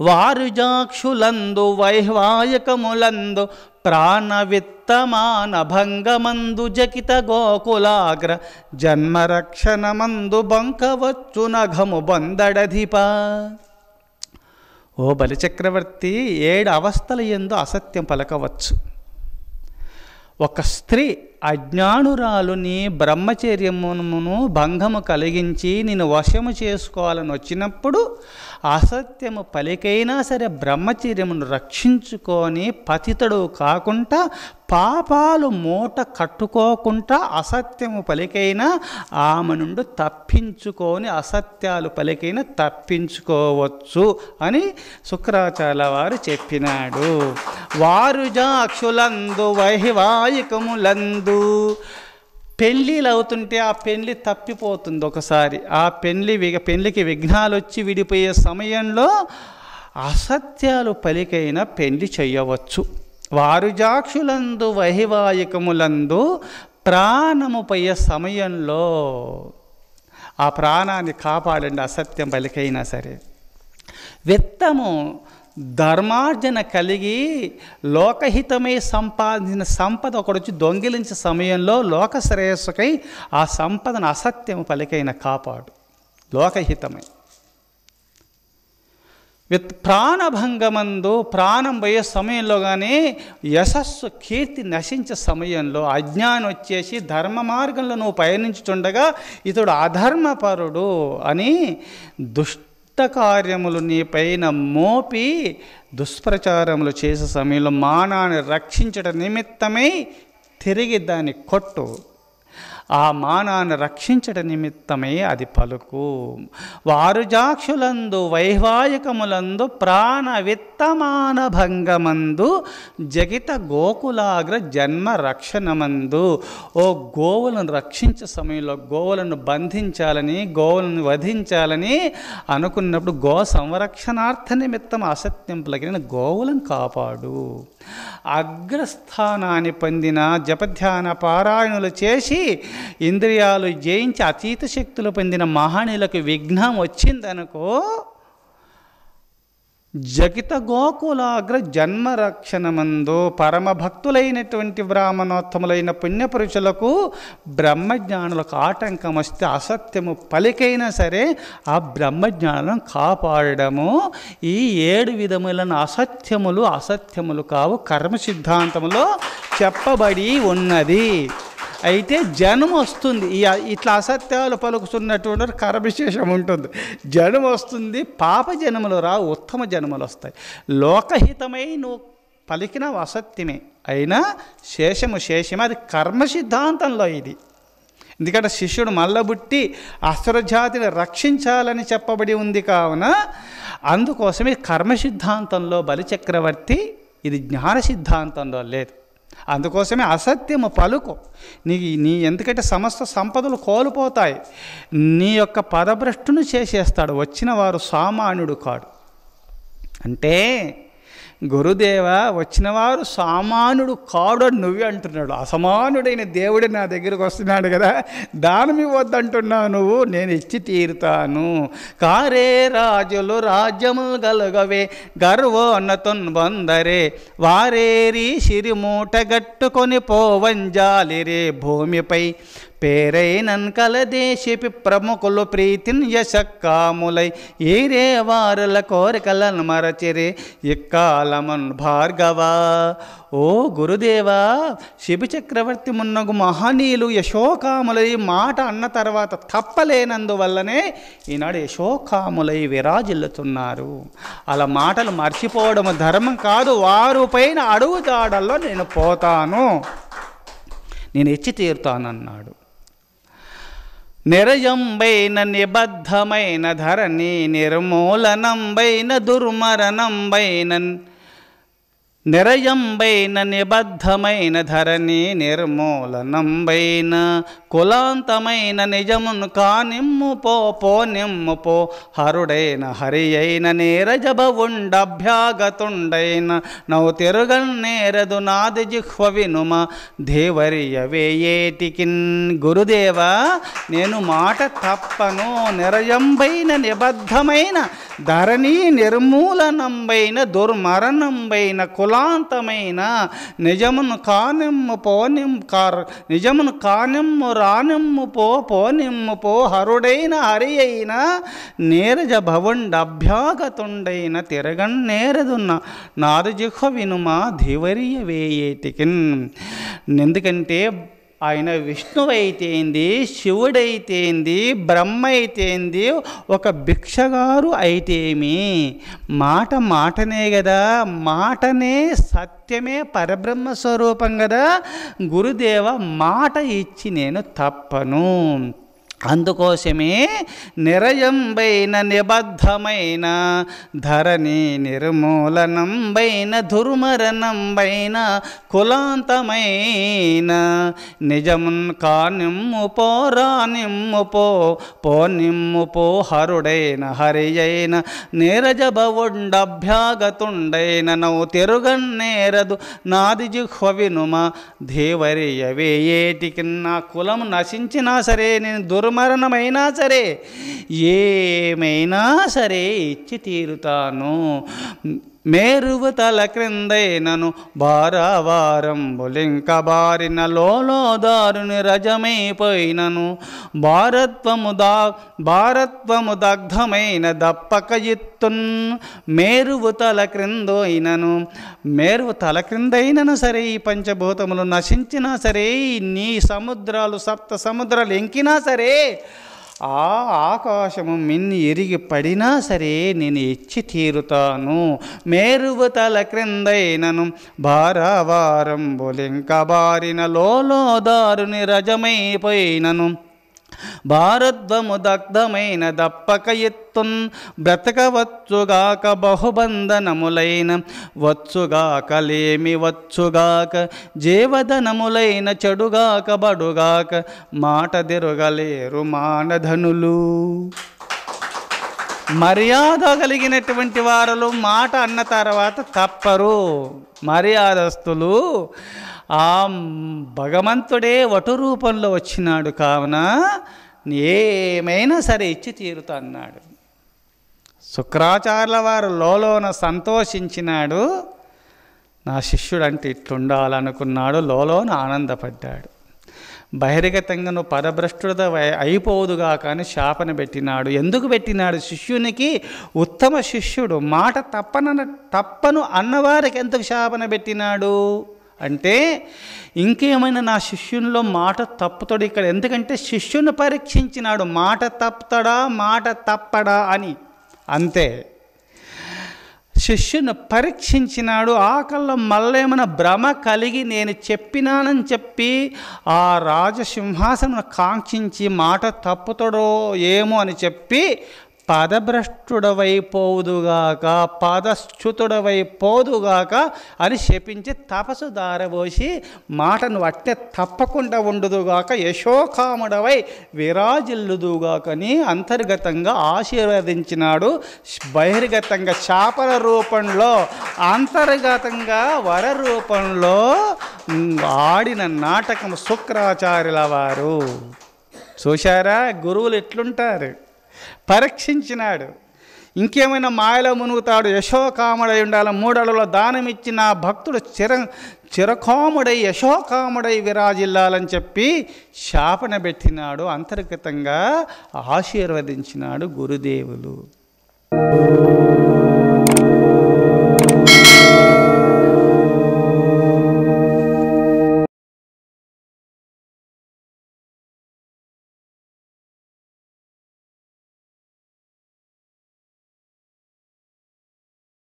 వారుజాక్షులందు వైవాయకములందు ప్రాణవిత్తమాన భంగమందు జకిత గోకులాగ్ర జన్మరక్షణమందు బంకవచ్చు నఘము బందడధిప. ఓ బలిచక్రవర్తి, 7 అవస్థల యందు అసత్యం పలకవచ్చు. ఒక స్త్రీ అజ్ఞానురాలు నీ బ్రహ్మచర్యమును భంగము కలిగించి నిన్ను వశము చేసుకోవాలని వచ్చినప్పుడు అసత్యము పలికైనా సరే బ్రహ్మచర్యమును రక్షించుకొని పతితుడు కాకుండా పాపాలు మూట కట్టుకోకుండా అసత్యము పలికైనా ఆమె నుండి తప్పించుకొని అసత్యాలు పలికైనా తప్పించుకోవచ్చు అని శుక్రాచార్య వారు చెప్పినాడు. వారుజాక్షులందు వైవాహికములందు పెళ్ళిళ్ళు అవుతుంటే ఆ పెళ్ళి తప్పిపోతుంది. ఒకసారి ఆ పెళ్ళికి విఘ్నాలు వచ్చి విడిపోయే సమయంలో అసత్యాలు పలికైన పెళ్ళి చేయవచ్చు. వారుజాక్షులందు వైవాహికములందు ప్రాణము పోయే సమయంలో ఆ ప్రాణాన్ని కాపాడండి అసత్యం పలికైనా సరే. విత్తము ధర్మార్జన కలిగి లోకహితమై సంపాదించిన సంపద ఒకడొచ్చి దొంగిలించే సమయంలో లోక శ్రేయస్సుకై ఆ సంపదను అసత్యము పలికైన కాపాడు లోకహితమై. ప్రాణభంగమందు ప్రాణం పోయే సమయంలో కానీ యశస్సు కీర్తి నశించే సమయంలో అజ్ఞానం వచ్చేసి ధర్మ మార్గంలో నువ్వు పయనించుతుండగా ఇతడు అధర్మపరుడు అని కార్యములు నీ పైన మోపి దుష్ప్రచారములు చేసే సమయంలో మానాన్ని రక్షించడం నిమిత్తమై తిరిగి దాన్ని కొట్టు. ఆ మానాన్ని రక్షించడం నిమిత్తమై అది పలుకు. వారుజాక్షులందు వైవాహికములందు ప్రాణ విత్తమాన భంగమందు జగిత గోకులాగ్ర జన్మ రక్షణమందు. ఓ గోవులను రక్షించే సమయంలో గోవులను బంధించాలని గోవులను వధించాలని అనుకున్నప్పుడు గో సంరక్షణార్థ నిమిత్తం అసత్యం పలికిన గోవులను కాపాడు. అగ్రస్థానాన్ని పొందిన జపధ్యాన పారాయణులు చేసి ఇంద్రియాలు జయించి అతీత శక్తులు పొందిన మహనీయులకు విఘ్నం వచ్చిందనుకో జగిత గోకులాగ్ర జన్మరక్షణమందు పరమభక్తులైనటువంటి బ్రాహ్మణోత్తములైన పుణ్యపురుషులకు బ్రహ్మజ్ఞానులకు ఆటంకం వస్తే అసత్యము పలికైనా సరే ఆ బ్రహ్మజ్ఞానం కాపాడము. ఈ 7 విధములను అసత్యములు కావు కర్మ సిద్ధాంతములో చెప్పబడి ఉన్నది. అయితే జన్మ వస్తుంది, ఇట్లా అసత్యాలు పలుకుతున్నటువంటి కర్మశేషం ఉంటుంది, జన్మ వస్తుంది. పాప జన్మలు రావు, ఉత్తమ జన్మలు వస్తాయి. లోకహితమై నువ్వు పలికిన అసత్యమే అయినా శేషమే, అది కర్మ సిద్ధాంతంలో ఇది. ఎందుకంటే శిష్యుడు మల్లబుట్టి అసురజాతిని రక్షించాలని చెప్పబడి ఉంది కావున అందుకోసమే కర్మ సిద్ధాంతంలో బలిచక్రవర్తి, ఇది జ్ఞాన సిద్ధాంతంలో లేదు. అందుకోసమే అసత్యము పలుకు. నీ ఎందుకంటే సమస్త సంపదలు కోల్పోతాయి, నీ యొక్క పదభ్రష్టును చేసేస్తాడు. వచ్చిన వారు సామాన్యుడు కాడు అంటే గురుదేవ వచ్చినవారు సామాన్యుడు కాడు నువ్వే అంటున్నాడు. అసమానుడైన దేవుడు నా దగ్గరికి వస్తున్నాడు కదా, దానం ఇవ్వద్దంటున్నావు నువ్వు, నేను ఇచ్చి తీరుతాను. కారే రాజులు రాజ్యములు గలుగవే గర్వోన్నతున్ బొందరే వారేరి సిరిమూట గట్టుకొని పోవంజాలిరే భూమిపై పేరైనన్ కలదేశిపి ప్రముఖులు ప్రీతిన్ యశక్కాములై ఏరే వారుల కోరికలను మరచిరే ఇక్కాలమన్ భార్గవా. ఓ గురుదేవా, శిబి చక్రవర్తి మున్నగు మహనీయులు యశోకాములై మాట అన్న తర్వాత తప్పలేనందువల్లనే ఈనాడు యశోకాములై విరాజిల్లుతున్నారు. అలా మాటలు మర్చిపోవడం ధర్మం కాదు. వారు పైన అడుగుజాడల్లో నేను పోతాను, నేను ఇచ్చి తీరుతానన్నాడు. నిరయంబైన నిబద్ధమైన ధరణి నిర్మూలనంబైన దుర్మరణంబైన నిరయంబైన నిబద్ధమైన ధరణి నిర్మూలనంబైన కులాంతమైన నిజమును కానిమ్ము పోనిమ్ము పో హరుడైన హరి అయిన నీరజభవుండభ్యాగతుండైన నవ్వు తిరుగన్నేరదు నాది జిహ్వ వినుమ దేవరియవేయేటికిన్. గురుదేవా, నేను మాట తప్పను. నిరయంబైన నిబద్ధమైన ధరణి నిర్మూలనంబైన దుర్మరణంబైన కులాంతమైన నిజమును కానిమ్ము నిజమును కానిమ్ము రానిమ్ము పోనిమ్ము పో హరుడైన హరి అయిన నీరజ భవుండభ్యాగతుండైన తిరగన్నేరదున్న నాదు జిహ్వ వినుమా ధీవరియ వేయేటికిన్. ఎందుకంటే ఆయన విష్ణువైతేంది, శివుడైతేంది, బ్రహ్మ అయితేంది, ఒక భిక్షగారు అయితేమి, మాటనే కదా, మాటనే సత్యమే పరబ్రహ్మ స్వరూపం కదా. గురుదేవ, మాట ఇచ్చి నేను తప్పను. అందుకోసమే నిరయంబైన నిబద్ధమైన ధరణి నిర్మూలనంబైన దుర్మరణంబైన కులాంతమైన నిజమున్ కానిమ్ము రానిమ్ము పోనిమ్ము పో హరుడైన హరి అయిన నీరజభవుండభ్యాగతుండైన నవ్వు తిరుగన్నేరదు నాది జిహ్వ వినుమ దేవరియవేయేటికి. నా కులం నశించినా సరే, నేను దుర్మరణమైనా సరే, ఏమైనా సరే ఇచ్చి తీరుతాను. మేరువు తల క్రిందైనను భారవారంబులింక బారిన లోదారుని రజమైపోయినను భారత్వము దగ్ధమైన దప్పక ఇత్తున్. మేరువు తల క్రిందైనను సరే, ఈ పంచభూతములు నశించినా సరే, నీ సముద్రాలు సప్త సముద్రాలు ఎంకినా సరే, ఆ ఆకాశము మిన్ని ఎరిగి పడినా సరే నేను ఇచ్చి తీరుతాను. మేరువు తల క్రిందైనను భారవారంబులింక బారిన లోదారుని రజమైపోయినను భారద్వము దగ్ధమైన దప్పక ఎత్తున్. బ్రతకవచ్చుగాక బహుబంధనములైన వచ్చుగాక లేమి వచ్చుగాక జీవధనములైన చెడుగాక బడుగాక మాట దిరుగలేరు మానధనులు. మర్యాద కలిగినటువంటి వారు మాట అన్న తర్వాత తప్పరు. మర్యాదస్తులు ఆ భగవంతుడే వటు రూపంలో వచ్చినాడు కావున ఏమైనా సరే ఇచ్చి తీరుతా అన్నాడు. శుక్రాచార్యుల వారు లోన సంతోషించినాడు. నా శిష్యుడు అంటే ఇట్లుండాలనుకున్నాడు, లోన ఆనందపడ్డాడు. బహిర్గతంగా నువ్వు పరభ్రష్టుడ అయిపోదుగా కానీ శాపన పెట్టినాడు. ఎందుకు పెట్టినాడు? శిష్యునికి ఉత్తమ శిష్యుడు మాట తప్పను అన్నవారికి ఎందుకు శాపన పెట్టినాడు అంటే, ఇంకేమైనా నా శిష్యునిలో మాట తప్పుతాడు ఇక్కడ. ఎందుకంటే శిష్యుని పరీక్షించినాడు, మాట తప్పుతాడా మాట తప్పడా అని. అంతే, శిష్యుని పరీక్షించినాడు. ఆకల్లో మళ్ళేమైనా భ్రమ కలిగి నేను చెప్పినానని చెప్పి ఆ రాజసింహాసనం కాంక్షించి మాట తప్పుతాడో ఏమో అని చెప్పి పదభ్రష్టుడవైపోదుగాక పదశ్చుతుడవైపోదుగాక అని శపించి తపసు దారబోసి మాటను అట్టే తప్పకుండా ఉండుదుగాక యశోకాముడవై విరాజిల్లుదుగాకని అంతర్గతంగా ఆశీర్వదించినాడు. బహిర్గతంగా శాపల రూపంలో, అంతర్గతంగా వర రూపంలో ఆడిన నాటకం శుక్రాచార్యుల వారు. చూశారా గురువులు ఎట్లుంటారు? పరీక్షించినాడు. ఇంకేమైనా మాయలో మునుగుతాడు, యశోకాముడై ఉండాలి, 3 అడుగుల దానమిచ్చి నా భక్తుడు చిరకాముడై యశోకాముడై విరాజిల్లాలని చెప్పి శాపన పెట్టినాడు. అంతర్గతంగా ఆశీర్వదించినాడు గురుదేవులు.